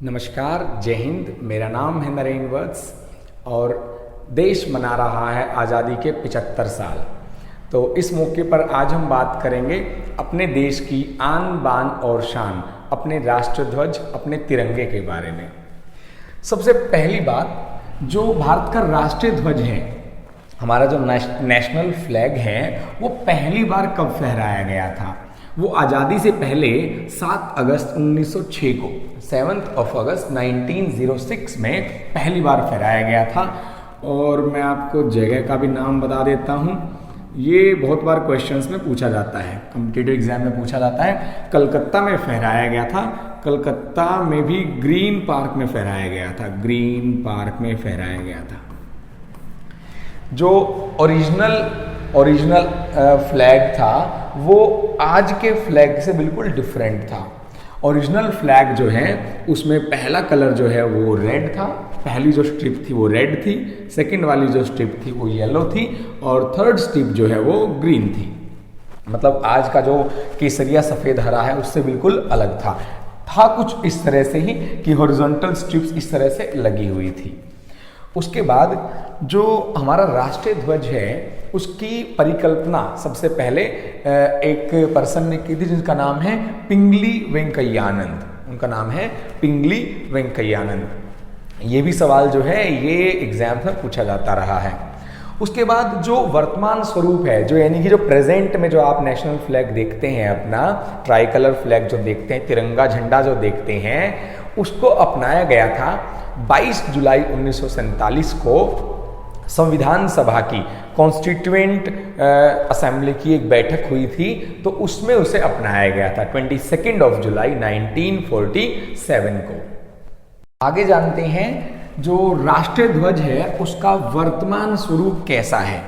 नमस्कार, जय हिंद। मेरा नाम है नरेंद्र वत्स और देश मना रहा है आज़ादी के 75 साल। तो इस मौके पर आज हम बात करेंगे अपने देश की आन बान और शान, अपने राष्ट्रध्वज, अपने तिरंगे के बारे में। सबसे पहली बात, जो भारत का राष्ट्रीय ध्वज है, हमारा जो नेशनल फ्लैग है, वो पहली बार कब फहराया गया था? वो आज़ादी से पहले 7 अगस्त 1906 को 7 अगस्त 1906 में पहली बार फहराया गया था। और मैं आपको जगह का भी नाम बता देता हूँ। ये बहुत बार क्वेश्चंस में पूछा जाता है, कॉम्पिटिटिव एग्जाम में पूछा जाता है। कलकत्ता में फहराया गया था। कलकत्ता में भी ग्रीन पार्क में फहराया गया था। ग्रीन पार्क में फहराया गया था। जो ओरिजिनल फ्लैग था वो आज के फ्लैग से बिल्कुल डिफरेंट था। ओरिजिनल फ्लैग जो है उसमें पहला कलर जो है वो रेड था। पहली जो स्ट्रिप थी वो रेड थी, सेकंड वाली जो स्ट्रिप थी वो येलो थी और थर्ड स्ट्रिप जो है वो ग्रीन थी। मतलब आज का जो केसरिया सफ़ेद हरा है उससे बिल्कुल अलग था कुछ इस तरह से ही कि हॉरिजॉन्टल स्ट्रिप्स इस तरह से लगी हुई थी। उसके बाद जो हमारा राष्ट्रीय ध्वज है उसकी परिकल्पना सबसे पहले एक पर्सन ने की थी जिसका नाम है पिंगली वेंकैयानंद। उनका नाम है पिंगली वेंकैयानंद। ये भी सवाल जो है ये एग्जाम में पूछा जाता रहा है। उसके बाद जो वर्तमान स्वरूप है, जो यानी कि जो प्रेजेंट में जो आप नेशनल फ्लैग देखते हैं, अपना ट्राई कलर फ्लैग जो देखते हैं, तिरंगा झंडा जो देखते हैं, उसको अपनाया गया था 22 जुलाई 1947 को संविधान सभा की कॉन्स्टिट्यूएंट असेंबली की एक बैठक हुई थी, तो उसमें उसे अपनाया गया था 22 जुलाई 1947 को। आगे जानते हैं जो राष्ट्रीय ध्वज है उसका वर्तमान स्वरूप कैसा है।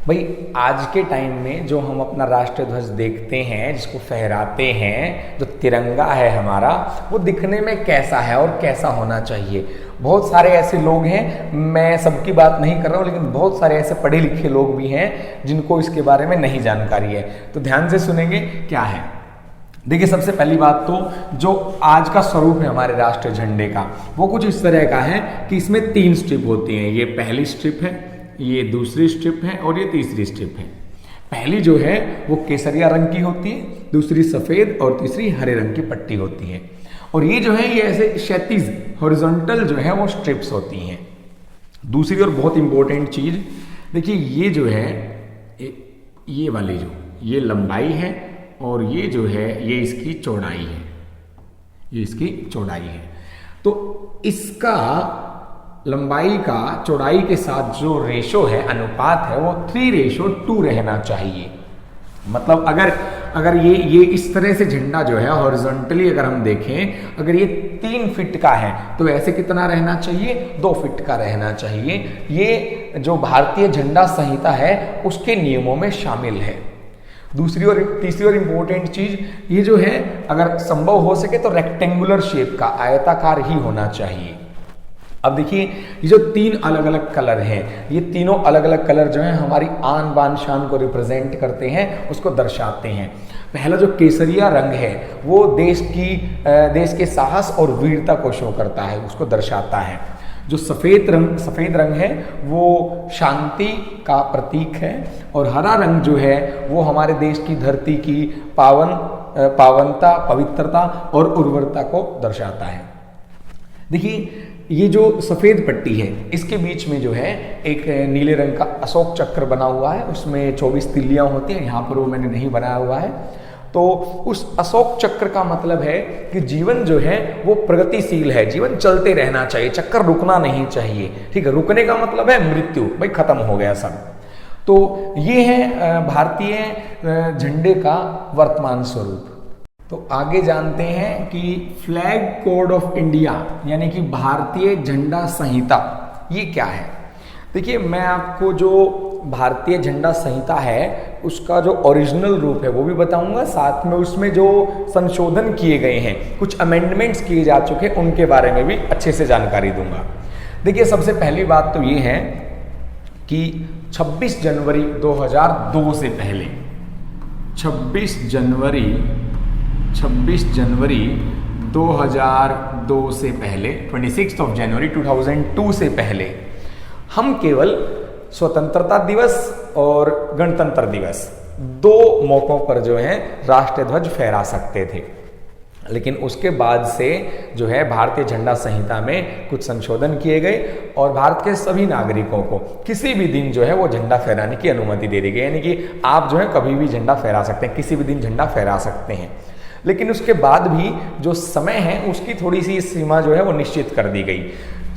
भाई आज के टाइम में जो हम अपना राष्ट्रीय ध्वज देखते हैं, जिसको फहराते हैं, जो तिरंगा है हमारा, वो दिखने में कैसा है और कैसा होना चाहिए। बहुत सारे ऐसे लोग हैं, मैं सबकी बात नहीं कर रहा हूँ, लेकिन बहुत सारे ऐसे पढ़े लिखे लोग भी हैं जिनको इसके बारे में नहीं जानकारी है। तो ध्यान से सुनेंगे क्या है। देखिए, सबसे पहली बात तो जो आज का स्वरूप है हमारे राष्ट्रीय झंडे का वो कुछ इस तरह का है कि इसमें 3 स्ट्रिप होती हैं। ये पहली स्ट्रिप है, ये दूसरी स्ट्रिप है और ये तीसरी स्ट्रिप है। पहली जो है वो केसरिया रंग की होती है, दूसरी सफ़ेद और तीसरी हरे रंग की पट्टी होती है। और ये जो है ये ऐसे क्षैतिज हॉरिजॉन्टल जो है वो स्ट्रिप्स होती हैं। दूसरी और बहुत इंपॉर्टेंट चीज़ देखिए, ये जो है ये वाली जो ये लंबाई है और ये जो है ये इसकी चौड़ाई है। ये इसकी चौड़ाई है। तो इसका लंबाई का चौड़ाई के साथ जो रेशो है, अनुपात है, वो 3:2 रहना चाहिए। मतलब अगर ये इस तरह से झंडा जो है हॉरिजॉन्टली अगर हम देखें, अगर ये 3 फीट का है तो ऐसे कितना रहना चाहिए? 2 फीट का रहना चाहिए। ये जो भारतीय झंडा संहिता है उसके नियमों में शामिल है। दूसरी और तीसरी और इम्पोर्टेंट चीज, ये जो है अगर संभव हो सके तो रेक्टेंगुलर शेप का, आयताकार ही होना चाहिए। अब देखिए, ये जो 3 अलग अलग कलर हैं, ये तीनों अलग अलग कलर जो हैं हमारी आन बान शान को रिप्रेजेंट करते हैं, उसको दर्शाते हैं। पहला जो केसरिया रंग है वो देश के साहस और वीरता को शो करता है, उसको दर्शाता है। जो सफ़ेद रंग है वो शांति का प्रतीक है और हरा रंग जो है वो हमारे देश की धरती की पावनता, पवित्रता और उर्वरता को दर्शाता है। देखिए, ये जो सफ़ेद पट्टी है इसके बीच में जो है एक नीले रंग का अशोक चक्र बना हुआ है, उसमें 24 तिल्लियाँ होती हैं। यहाँ पर वो मैंने नहीं बनाया हुआ है। तो उस अशोक चक्र का मतलब है कि जीवन जो है वो प्रगतिशील है, जीवन चलते रहना चाहिए, चक्कर रुकना नहीं चाहिए। ठीक है, रुकने का मतलब है मृत्यु, भाई खत्म हो गया सब। तो ये है भारतीय झंडे का वर्तमान स्वरूप। तो आगे जानते हैं कि फ्लैग कोड ऑफ इंडिया यानी कि भारतीय झंडा संहिता ये क्या है। देखिए, मैं आपको जो भारतीय झंडा संहिता है उसका जो ओरिजिनल रूप है वो भी बताऊंगा, साथ में उसमें जो संशोधन किए गए हैं, कुछ अमेंडमेंट्स किए जा चुके हैं, उनके बारे में भी अच्छे से जानकारी दूंगा। देखिए, सबसे पहली बात तो ये है कि 26 जनवरी 2002 से पहले 26 जनवरी 2002 2 से पहले 26 जनवरी 2002 से पहले हम केवल स्वतंत्रता दिवस और गणतंत्र दिवस 2 मौकों पर जो है राष्ट्रीय ध्वज फहरा सकते थे। लेकिन उसके बाद से जो है भारतीय झंडा संहिता में कुछ संशोधन किए गए और भारत के सभी नागरिकों को किसी भी दिन जो है वो झंडा फहराने की अनुमति दे दी गई, यानी कि आप जो है कभी भी झंडा फहरा सकते हैं, किसी भी दिन झंडा फहरा सकते हैं। लेकिन उसके बाद भी जो समय है उसकी थोड़ी सी सीमा जो है वो निश्चित कर दी गई।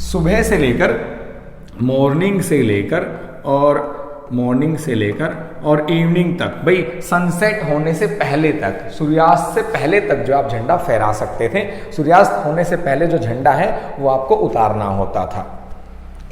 सुबह से लेकर मॉर्निंग से लेकर और इवनिंग तक, भाई सनसेट होने से पहले तक, सूर्यास्त से पहले तक जो आप झंडा फहरा सकते थे। सूर्यास्त होने से पहले जो झंडा है वो आपको उतारना होता था।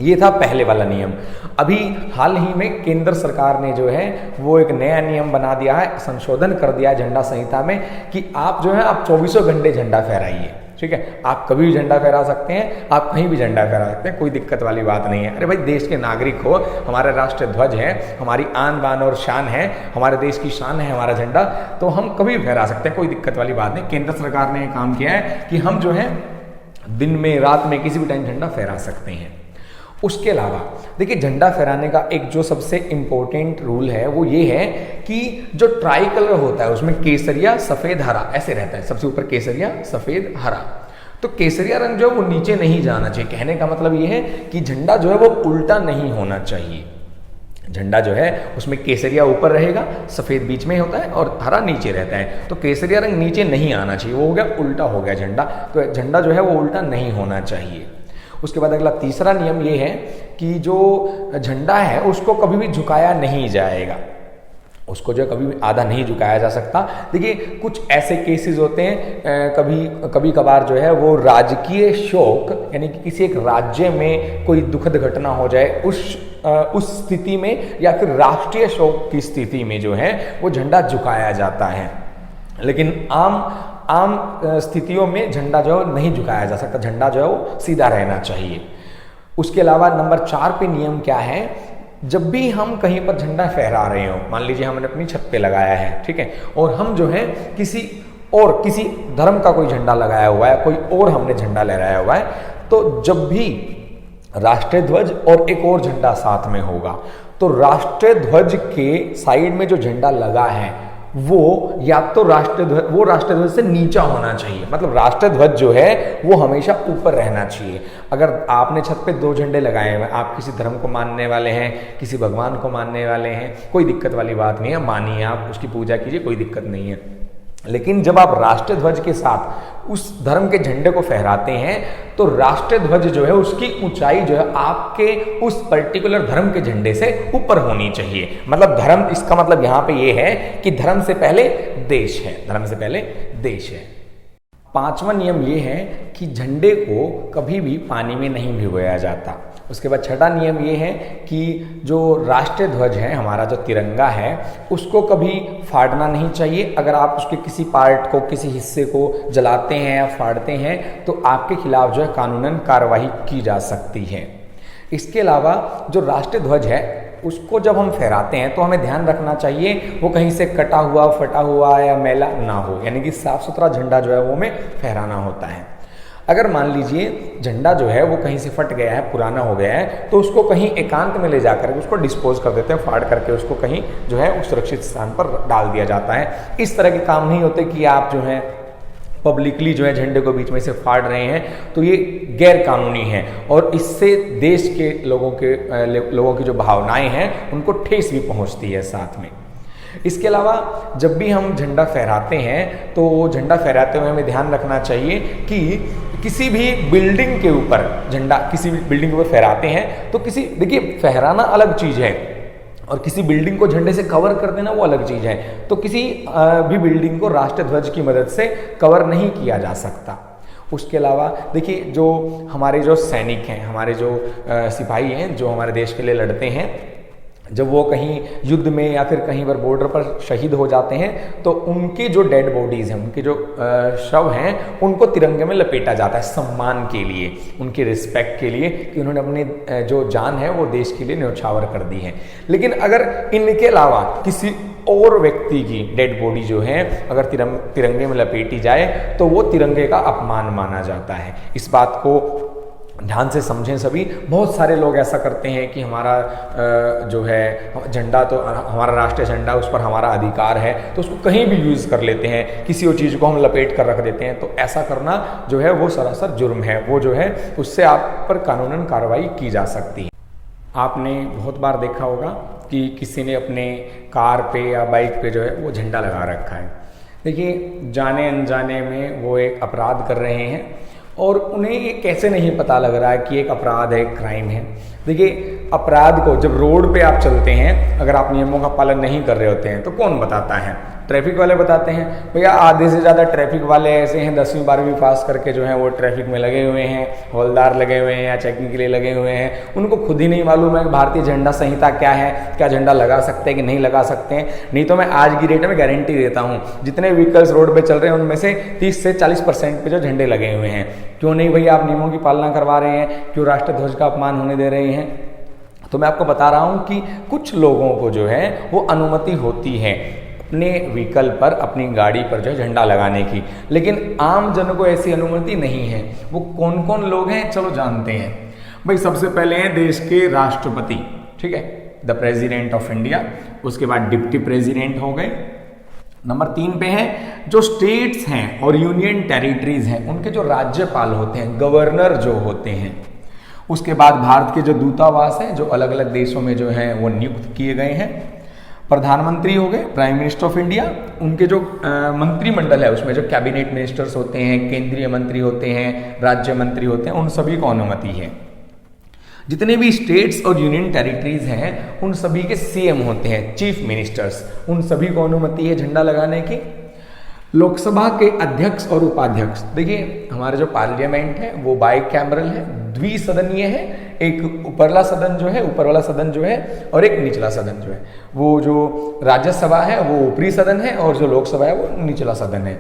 ये था पहले वाला नियम। अभी हाल ही में केंद्र सरकार ने जो है वो एक नया नियम बना दिया है, संशोधन कर दिया है झंडा संहिता में कि आप जो है आप 24 घंटे झंडा फहराइए। ठीक है, आप कभी भी झंडा फहरा सकते हैं, आप कहीं भी झंडा फहरा सकते हैं, कोई दिक्कत वाली बात नहीं है। अरे भाई, देश के नागरिक हो, हमारा राष्ट्रीय ध्वज है, हमारी आन बान और शान है, हमारे देश की शान है हमारा झंडा, तो हम कभी भी फहरा सकते हैं, कोई दिक्कत वाली बात नहीं। केंद्र सरकार ने काम किया है कि हम जो है दिन में रात में किसी भी टाइम झंडा फहरा सकते हैं। उसके अलावा देखिए, झंडा फहराने का एक जो सबसे इंपॉर्टेंट रूल है वो ये है कि जो ट्राई कलर होता है उसमें केसरिया, सफेद, हरा ऐसे रहता है। सबसे ऊपर केसरिया, सफेद, हरा। तो केसरिया रंग जो है वो नीचे नहीं जाना चाहिए। कहने का मतलब ये है कि झंडा जो है वो उल्टा नहीं होना चाहिए। झंडा जो है उसमें केसरिया ऊपर रहेगा, सफेद बीच में होता है और हरा नीचे रहता है। तो केसरिया रंग नीचे नहीं आना चाहिए, वो हो गया उल्टा हो गया झंडा। तो झंडा जो है वो उल्टा नहीं होना चाहिए। उसके बाद अगला तीसरा नियम ये है कि जो झंडा है उसको कभी भी झुकाया नहीं जाएगा, उसको जो कभी भी आधा नहीं झुकाया जा सकता। देखिए, कुछ ऐसे केसेस होते हैं, कभी कभार जो है वो राजकीय शोक, यानी कि किसी एक राज्य में कोई दुखद घटना हो जाए, उस स्थिति में या फिर राष्ट्रीय शोक की स्थिति में जो है वो झंडा झुकाया जाता है। लेकिन आम स्थितियों में झंडा जो है नहीं झुकाया जा सकता, झंडा जो है वो सीधा रहना चाहिए। उसके अलावा नंबर 4 पे नियम क्या है, जब भी हम कहीं पर झंडा फहरा रहे हो, मान लीजिए हमने अपनी छत पे लगाया है, ठीक है, और हम जो है किसी धर्म का कोई झंडा लगाया हुआ है, कोई और हमने झंडा लहराया हुआ है, तो जब भी राष्ट्रीय ध्वज और एक और झंडा साथ में होगा तो राष्ट्रीय ध्वज के साइड में जो झंडा लगा है वो या तो राष्ट्रीय ध्वज से नीचा होना चाहिए। मतलब राष्ट्रीय ध्वज जो है वो हमेशा ऊपर रहना चाहिए। अगर आपने छत पे 2 झंडे लगाए हुए, आप किसी धर्म को मानने वाले हैं, किसी भगवान को मानने वाले हैं, कोई दिक्कत वाली बात नहीं है, मानिए, आप उसकी पूजा कीजिए, कोई दिक्कत नहीं है। लेकिन जब आप राष्ट्रीय ध्वज के साथ उस धर्म के झंडे को फहराते हैं तो राष्ट्रीय ध्वज जो है उसकी ऊंचाई जो है आपके उस पर्टिकुलर धर्म के झंडे से ऊपर होनी चाहिए। मतलब धर्म, इसका मतलब यहाँ पे ये है कि धर्म से पहले देश है, धर्म से पहले देश है। 5वां नियम ये है कि झंडे को कभी भी पानी में नहीं भिगोया जाता। उसके बाद 6वां नियम ये है कि जो राष्ट्रीय ध्वज है, हमारा जो तिरंगा है, उसको कभी फाड़ना नहीं चाहिए। अगर आप उसके किसी पार्ट को, किसी हिस्से को जलाते हैं या फाड़ते हैं तो आपके खिलाफ जो है कानूनन कार्रवाई की जा सकती है। इसके अलावा जो राष्ट्रीय ध्वज है उसको जब हम फहराते हैं तो हमें ध्यान रखना चाहिए वो कहीं से कटा हुआ, फटा हुआ या मैला ना हो, यानी कि साफ सुथरा झंडा जो है वो हमें फहराना होता है। अगर मान लीजिए झंडा जो है वो कहीं से फट गया है, पुराना हो गया है, तो उसको कहीं एकांत में ले जाकर उसको डिस्पोज कर देते हैं, फाड़ करके उसको कहीं जो है उस सुरक्षित स्थान पर डाल दिया जाता है। इस तरह के काम नहीं होते कि आप जो है पब्लिकली जो है झंडे को बीच में से फाड़ रहे हैं, तो ये गैर कानूनी है और इससे देश के लोगों की जो भावनाएं हैं उनको ठेस भी पहुंचती है साथ में। इसके अलावा जब भी हम झंडा फहराते हैं तो झंडा फहराते हुए हमें ध्यान रखना चाहिए कि किसी भी बिल्डिंग के ऊपर झंडा, किसी भी बिल्डिंग के ऊपर फहराते हैं तो देखिए फहराना अलग चीज़ है और किसी बिल्डिंग को झंडे से कवर कर देना वो अलग चीज़ है। तो किसी भी बिल्डिंग को राष्ट्रीय ध्वज की मदद से कवर नहीं किया जा सकता। उसके अलावा देखिए, जो हमारे जो सैनिक हैं, हमारे जो सिपाही हैं जो हमारे देश के लिए लड़ते हैं, जब वो कहीं युद्ध में या फिर कहीं पर बॉर्डर पर शहीद हो जाते हैं तो उनकी जो डेड बॉडीज़ हैं, उनके जो शव हैं, उनको तिरंगे में लपेटा जाता है सम्मान के लिए, उनके रिस्पेक्ट के लिए कि उन्होंने अपनी जो जान है वो देश के लिए न्यौछावर कर दी है। लेकिन अगर इनके अलावा किसी और व्यक्ति की डेड बॉडी जो है अगर तिरंगे में लपेटी जाए तो वो तिरंगे का अपमान माना जाता है। इस बात को ध्यान से समझें सभी। बहुत सारे लोग ऐसा करते हैं कि हमारा जो है झंडा, तो हमारा राष्ट्रीय झंडा, उस पर हमारा अधिकार है, तो उसको कहीं भी यूज़ कर लेते हैं, किसी और चीज़ को हम लपेट कर रख देते हैं। तो ऐसा करना जो है वो सरासर जुर्म है, वो जो है उससे आप पर कानूनन कार्रवाई की जा सकती है। आपने बहुत बार देखा होगा कि किसी ने अपने कार पे या बाइक पे जो है वो झंडा लगा रखा है। देखिए, जाने अनजाने में वो एक अपराध कर रहे हैं और उन्हें ये कैसे नहीं पता लग रहा है कि एक अपराध है, क्राइम है। देखिए, अपराध को जब रोड पे आप चलते हैं, अगर आप नियमों का पालन नहीं कर रहे होते हैं तो कौन बताता है? ट्रैफिक वाले बताते हैं। भैया आधे से ज़्यादा ट्रैफिक वाले ऐसे हैं 10वीं 12वीं पास करके जो हैं वो ट्रैफिक में लगे हुए हैं, हवलदार लगे हुए हैं या चेकिंग के लिए लगे हुए हैं। उनको खुद ही नहीं मालूम है कि भारतीय झंडा संहिता क्या है, क्या झंडा लगा सकते हैं कि नहीं लगा सकते हैं। नहीं तो मैं आज की डेट में गारंटी देता हूँ जितने व्हीकल्स रोड पर चल रहे हैं उनमें से 30 से 40% पे जो झंडे लगे हुए हैं। क्यों नहीं भैया, आप नियमों की पालना करवा रहे हैं, क्यों राष्ट्रध्वज का अपमान होने दे रहे हैं? तो मैं आपको बता रहा हूं कि कुछ लोगों को जो है वो अनुमति होती है अपने व्हीकल पर, अपनी गाड़ी पर जो है झंडा लगाने की, लेकिन आम जन को ऐसी अनुमति नहीं है। वो कौन कौन लोग हैं चलो जानते हैं। भाई सबसे पहले हैं देश के राष्ट्रपति, ठीक है, द प्रेसिडेंट ऑफ इंडिया। उसके बाद डिप्टी प्रेसिडेंट हो गए। नंबर 3 पे हैं जो स्टेट्स हैं और यूनियन टेरिटरीज हैं, उनके जो राज्यपाल होते हैं, गवर्नर जो होते हैं। उसके बाद भारत के जो दूतावास हैं जो अलग अलग देशों में जो हैं वो नियुक्त किए गए हैं। प्रधानमंत्री हो गए, प्राइम मिनिस्टर ऑफ इंडिया। उनके जो मंत्रिमंडल है उसमें जो कैबिनेट मिनिस्टर्स होते हैं, केंद्रीय मंत्री होते हैं, राज्य मंत्री होते हैं, उन सभी को अनुमति है। जितने भी स्टेट्स और यूनियन टेरिटरीज हैं उन सभी के सीएम होते हैं, चीफ मिनिस्टर्स, उन सभी को अनुमति है झंडा लगाने की। लोकसभा के अध्यक्ष और उपाध्यक्ष, देखिए हमारा जो पार्लियामेंट है वो बाइकैमरल है, द्विसदनीय है। एक ऊपरला सदन जो है, ऊपर वाला सदन जो है, और एक निचला सदन जो है। वो जो राज्यसभा है वो ऊपरी सदन है और जो लोकसभा है वो निचला सदन है।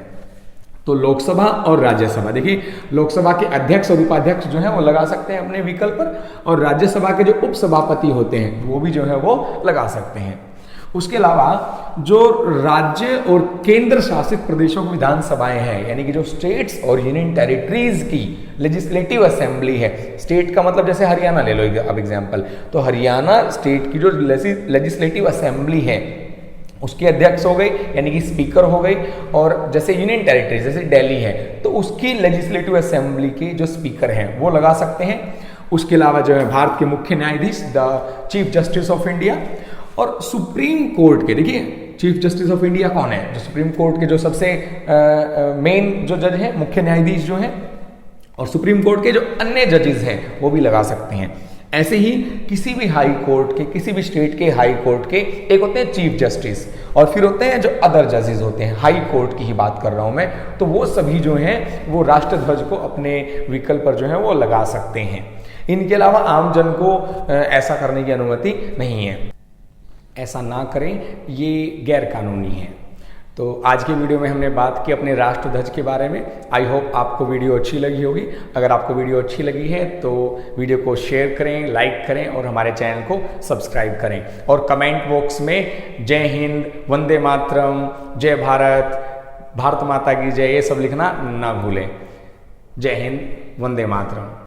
तो लोकसभा और राज्यसभा, देखिए लोकसभा के अध्यक्ष और उपाध्यक्ष जो है वो लगा सकते हैं अपने व्हीकल पर, और राज्यसभा के जो उपसभापति होते हैं वो भी जो है वो लगा सकते हैं। उसके अलावा जो राज्य और केंद्र शासित प्रदेशों की विधानसभाएं हैं, यानी कि जो स्टेट्स और यूनियन टेरिटरीज की लेजिस्लेटिव असेंबली है, स्टेट का मतलब जैसे हरियाणा ले लो अब एग्जांपल, तो हरियाणा स्टेट की जो लेजिस्लेटिव असेंबली है उसके अध्यक्ष हो गए, यानी कि स्पीकर हो गई। और जैसे यूनियन टेरिटरी जैसे दिल्ली है तो उसकी लेजिस्लेटिव असेंबली के जो स्पीकर हैं वो लगा सकते हैं। उसके अलावा जो है भारत के मुख्य न्यायाधीश, the chief justice of India, और सुप्रीम कोर्ट के, देखिए चीफ जस्टिस ऑफ इंडिया कौन है? जो सुप्रीम कोर्ट के जो सबसे मेन जो जज हैं, मुख्य न्यायाधीश जो हैं, और सुप्रीम कोर्ट के जो अन्य जजेस हैं वो भी लगा सकते हैं। ऐसे ही किसी भी हाई कोर्ट के, किसी भी स्टेट के हाई कोर्ट के एक होते हैं चीफ जस्टिस, और फिर होते हैं जो अदर जजेस होते हैं, हाई कोर्ट की ही बात कर रहा हूं मैं, तो वो सभी जो हैं वो राष्ट्रध्वज को अपने व्हीकल पर जो है वो लगा सकते हैं। इनके अलावा आम जन को ऐसा करने की अनुमति नहीं है। ऐसा ना करें, ये गैर कानूनी है। तो आज की वीडियो में हमने बात की अपने राष्ट्रध्वज के बारे में। आई होप आपको वीडियो अच्छी लगी होगी। अगर आपको वीडियो अच्छी लगी है तो वीडियो को शेयर करें, लाइक करें और हमारे चैनल को सब्सक्राइब करें। और कमेंट बॉक्स में जय हिंद, वंदे मातरम, जय भारत, भारत माता की जय, ये सब लिखना ना भूलें। जय हिंद, वंदे मातरम।